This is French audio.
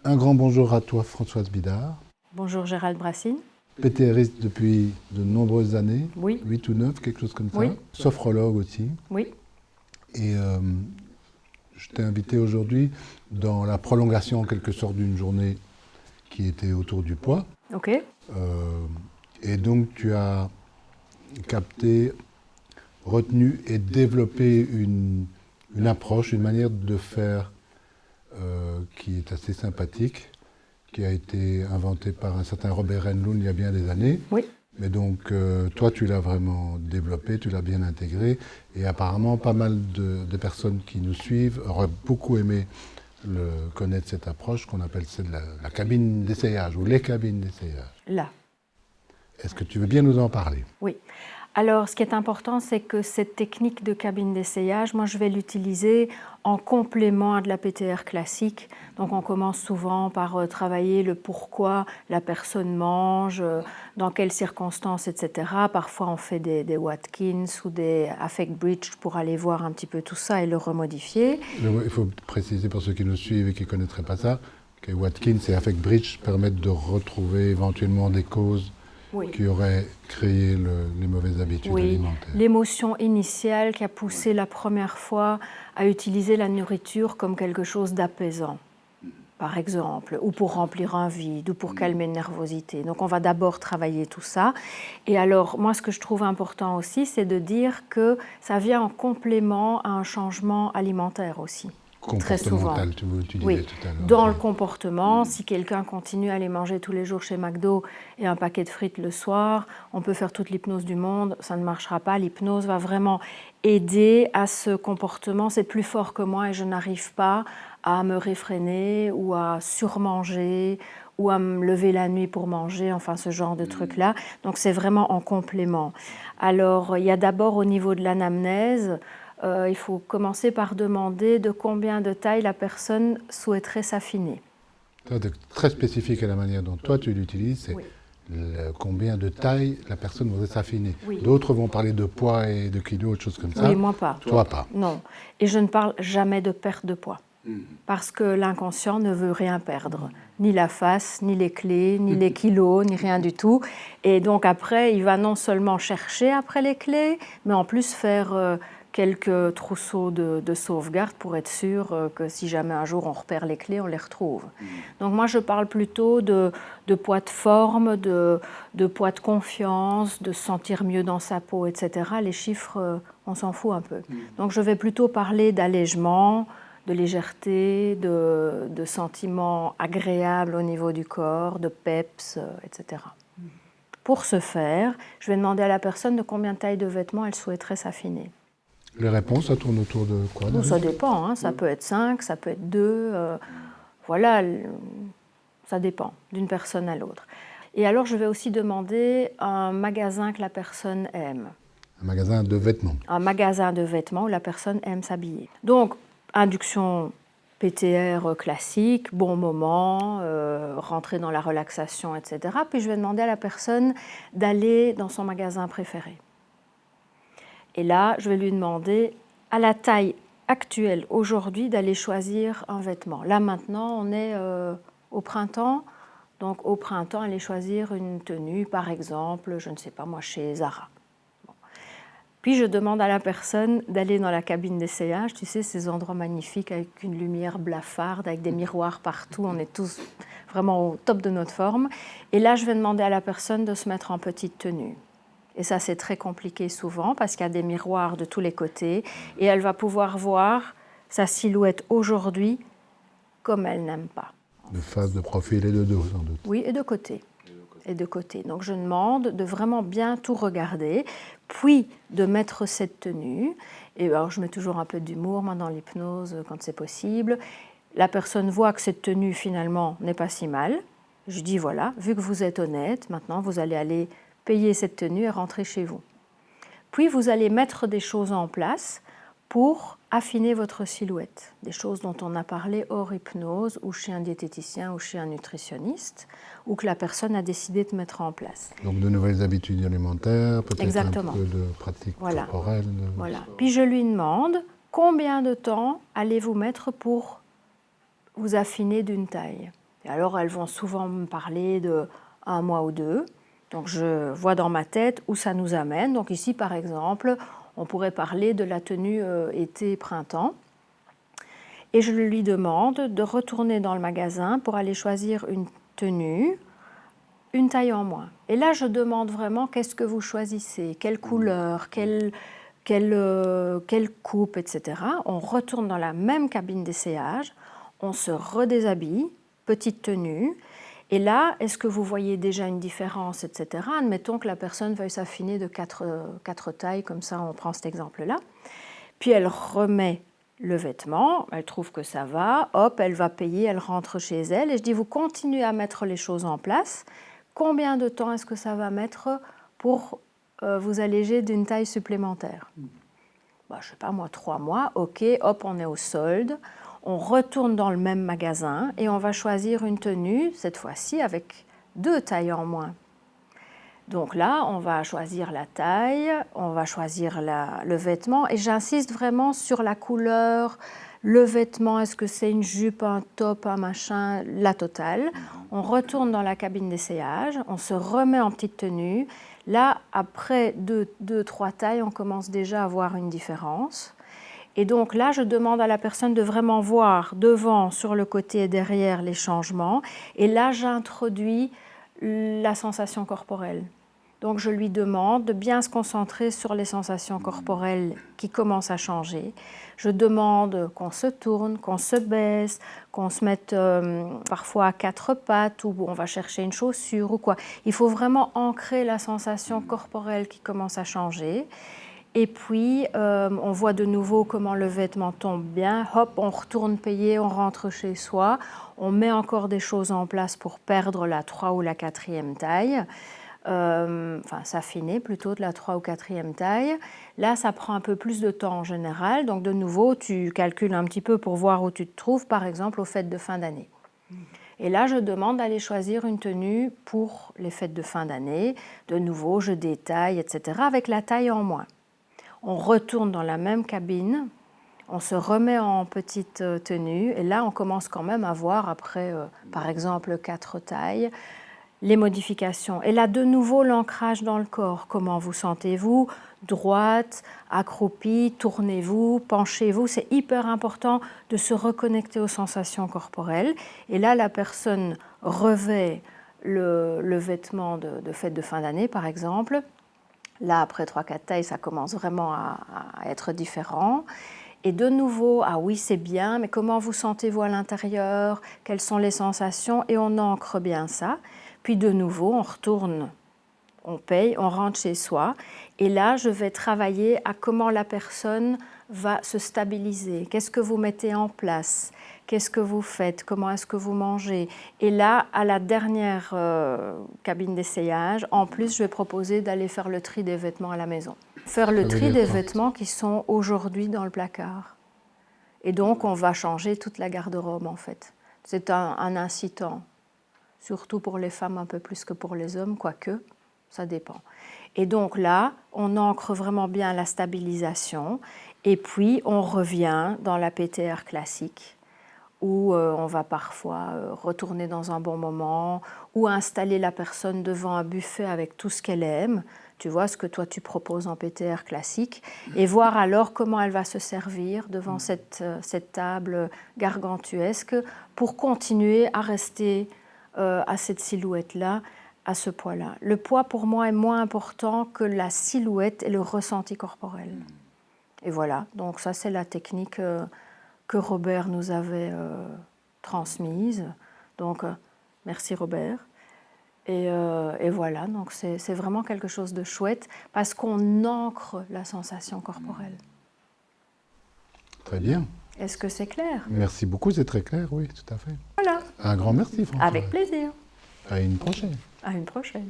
Un grand bonjour à toi, Françoise Bidard. Bonjour Gérald Brassine. PTRiste depuis de nombreuses années, Oui. 8 ou 9, quelque chose comme ça. Oui. Sophrologue aussi. Oui. Et je t'ai invité aujourd'hui dans la prolongation en quelque sorte d'une journée qui était autour du poids. Ok. Et donc tu as capté, retenu et développé une approche, une manière de faire qui est assez sympathique, qui a été inventée par un certain Robert Enlund il y a bien des années. Oui. Mais donc, toi, tu l'as vraiment développé, tu l'as bien intégré, et apparemment, pas mal de personnes qui nous suivent auraient beaucoup aimé connaître cette approche qu'on appelle celle de la cabine d'essayage, ou les cabines d'essayage. Là. Est-ce que tu veux bien nous en parler? Oui. Alors, ce qui est important, c'est que cette technique de cabine d'essayage, moi, je vais l'utiliser en complément à de la PTR classique. Donc, on commence souvent par travailler le pourquoi la personne mange, dans quelles circonstances, etc. Parfois, on fait des Watkins ou des Affect Bridge pour aller voir un petit peu tout ça et le remodifier. Il faut préciser pour ceux qui nous suivent et qui ne connaîtraient pas ça, que Watkins et Affect Bridge permettent de retrouver éventuellement des causes qui auraient créé les mauvaises habitudes alimentaires. L'émotion initiale qui a poussé la première fois à utiliser la nourriture comme quelque chose d'apaisant, par exemple, ou pour remplir un vide, ou pour calmer une nervosité. Donc on va d'abord travailler tout ça. Et alors, moi, ce que je trouve important aussi, c'est de dire que ça vient en complément à un changement alimentaire aussi. Très souvent. Tu disais Oui. tout à l'heure. Dans le comportement, si quelqu'un continue à aller manger tous les jours chez McDo et un paquet de frites le soir, on peut faire toute l'hypnose du monde, ça ne marchera pas. L'hypnose va vraiment aider à ce comportement. C'est plus fort que moi et je n'arrive pas à me réfréner ou à surmanger ou à me lever la nuit pour manger, enfin ce genre de trucs-là. Donc c'est vraiment en complément. Alors il y a d'abord au niveau de l'anamnèse, il faut commencer par demander de combien de taille la personne souhaiterait s'affiner. C'est très spécifique à la manière dont toi tu l'utilises, c'est combien de taille la personne voudrait s'affiner. D'autres vont parler de poids et de kilos, autre chose comme ça. Oui, moi pas. Toi pas. Non. Et je ne parle jamais de perte de poids. Parce que l'inconscient ne veut rien perdre. Ni la face, ni les clés, ni les kilos, ni rien du tout. Et donc après, il va non seulement chercher après les clés, mais en plus faire quelques trousseaux de sauvegarde pour être sûr que si jamais un jour on repère les clés, on les retrouve. Donc moi, je parle plutôt de poids de forme, de poids de confiance, de se sentir mieux dans sa peau, etc. Les chiffres, on s'en fout un peu. Donc je vais plutôt parler d'allègement, de légèreté, de sentiments agréables au niveau du corps, de peps, etc. Pour ce faire, je vais demander à la personne de combien de taille de vêtements elle souhaiterait s'affiner. Les réponses, ça tourne autour de quoi? Ça dépend, hein. Ça peut être 5, ça peut être 2, voilà, ça dépend d'une personne à l'autre. Et alors je vais aussi demander un magasin que la personne aime. Un magasin de vêtements. Un magasin de vêtements où la personne aime s'habiller. Donc, induction PTR classique, bon moment, rentrer dans la relaxation, etc. Puis je vais demander à la personne d'aller dans son magasin préféré. Et là, je vais lui demander, à la taille actuelle, aujourd'hui, d'aller choisir un vêtement. Là, maintenant, on est au printemps. Donc, au printemps, aller choisir une tenue, par exemple, je ne sais pas moi, chez Zara. Puis je demande à la personne d'aller dans la cabine d'essayage, tu sais, ces endroits magnifiques avec une lumière blafarde, avec des miroirs partout, on est tous vraiment au top de notre forme. Et là, je vais demander à la personne de se mettre en petite tenue. Et ça, c'est très compliqué souvent parce qu'il y a des miroirs de tous les côtés et elle va pouvoir voir sa silhouette aujourd'hui comme elle n'aime pas. De face, de profil et de dos, sans doute. Oui, et de côté. Et de côté. Donc je demande de vraiment bien tout regarder, puis de mettre cette tenue. Et alors je mets toujours un peu d'humour moi, dans l'hypnose quand c'est possible. La personne voit que cette tenue finalement n'est pas si mal. Je dis voilà, vu que vous êtes honnête, maintenant vous allez aller payer cette tenue et rentrer chez vous. Puis vous allez mettre des choses en place pour affiner votre silhouette. Des choses dont on a parlé hors hypnose ou chez un diététicien ou chez un nutritionniste ou que la personne a décidé de mettre en place. Donc de nouvelles habitudes alimentaires, peut-être un peu de pratiques corporelles. Voilà. Puis je lui demande combien de temps allez-vous mettre pour vous affiner d'une taille. Et alors, elles vont souvent me parler d'1 mois ou 2. Donc, je vois dans ma tête où ça nous amène. Donc, ici, par exemple, on pourrait parler de la tenue été-printemps. Et je lui demande de retourner dans le magasin pour aller choisir une tenue, une taille en moins. Et là, je demande vraiment qu'est-ce que vous choisissez, quelle couleur, quelle coupe, etc. On retourne dans la même cabine d'essayage, on se redéshabille, petite tenue. Et là, est-ce que vous voyez déjà une différence, etc. Admettons que la personne veuille s'affiner de 4 tailles, comme ça on prend cet exemple-là. Puis elle remet le vêtement, elle trouve que ça va, hop, elle va payer, elle rentre chez elle. Et je dis, vous continuez à mettre les choses en place. Combien de temps est-ce que ça va mettre pour vous alléger d'une taille supplémentaire? Je ne sais pas moi, 3 mois, ok, hop, on est au solde. On retourne dans le même magasin et on va choisir une tenue, cette fois-ci avec 2 tailles en moins. Donc là, on va choisir la taille, on va choisir le vêtement et j'insiste vraiment sur la couleur, le vêtement, est-ce que c'est une jupe, un top, un machin, la totale. On retourne dans la cabine d'essayage, on se remet en petite tenue. Là, après 2-3 tailles, on commence déjà à voir une différence. Et donc là, je demande à la personne de vraiment voir devant, sur le côté et derrière les changements. Et là, j'introduis la sensation corporelle. Donc je lui demande de bien se concentrer sur les sensations corporelles qui commencent à changer. Je demande qu'on se tourne, qu'on se baisse, qu'on se mette parfois à 4 pattes ou on va chercher une chaussure ou quoi. Il faut vraiment ancrer la sensation corporelle qui commence à changer. Et puis, on voit de nouveau comment le vêtement tombe bien. Hop, on retourne payer, on rentre chez soi. On met encore des choses en place pour perdre la 3 ou la 4e taille. S'affiner plutôt de la 3 ou 4e taille. Là, ça prend un peu plus de temps en général. Donc, de nouveau, tu calcules un petit peu pour voir où tu te trouves, par exemple, aux fêtes de fin d'année. Et là, je demande d'aller choisir une tenue pour les fêtes de fin d'année. De nouveau, je détaille, etc., avec la taille en moins. On retourne dans la même cabine, on se remet en petite tenue et là on commence quand même à voir après par exemple 4 tailles, les modifications. Et là de nouveau l'ancrage dans le corps, comment vous sentez-vous, droite, accroupie, tournez-vous, penchez-vous, c'est hyper important de se reconnecter aux sensations corporelles. Et là la personne revêt le vêtement de fête de fin d'année par exemple. Là, après 3-4 tailles, ça commence vraiment à être différent. Et de nouveau, ah oui, c'est bien, mais comment vous sentez-vous à l'intérieur? Quelles sont les sensations? Et on ancre bien ça. Puis de nouveau, on retourne, on paye, on rentre chez soi. Et là, je vais travailler à comment la personne va se stabiliser. Qu'est-ce que vous mettez en place? Qu'est-ce que vous faites? Comment est-ce que vous mangez? Et là, à la dernière cabine d'essayage, en plus, je vais proposer d'aller faire le tri des vêtements à la maison. Faire le tri des vêtements qui sont aujourd'hui dans le placard. Et donc, on va changer toute la garde-robe, en fait. C'est un incitant, surtout pour les femmes un peu plus que pour les hommes, quoique, ça dépend. Et donc là, on ancre vraiment bien la stabilisation. Et puis, on revient dans la PTR classique, où on va parfois retourner dans un bon moment, ou installer la personne devant un buffet avec tout ce qu'elle aime, tu vois, ce que toi tu proposes en PTR classique, et voir alors comment elle va se servir devant cette table gargantuesque pour continuer à rester à cette silhouette-là, à ce poids-là. Le poids pour moi est moins important que la silhouette et le ressenti corporel. Et voilà, donc ça c'est la technique que Robert nous avait transmise. Donc, merci Robert. Et voilà, donc c'est vraiment quelque chose de chouette parce qu'on ancre la sensation corporelle. Très bien. Est-ce que c'est clair? Merci beaucoup, c'est très clair, oui, tout à fait. Voilà. Un grand merci, François. Avec plaisir. À une prochaine. À une prochaine.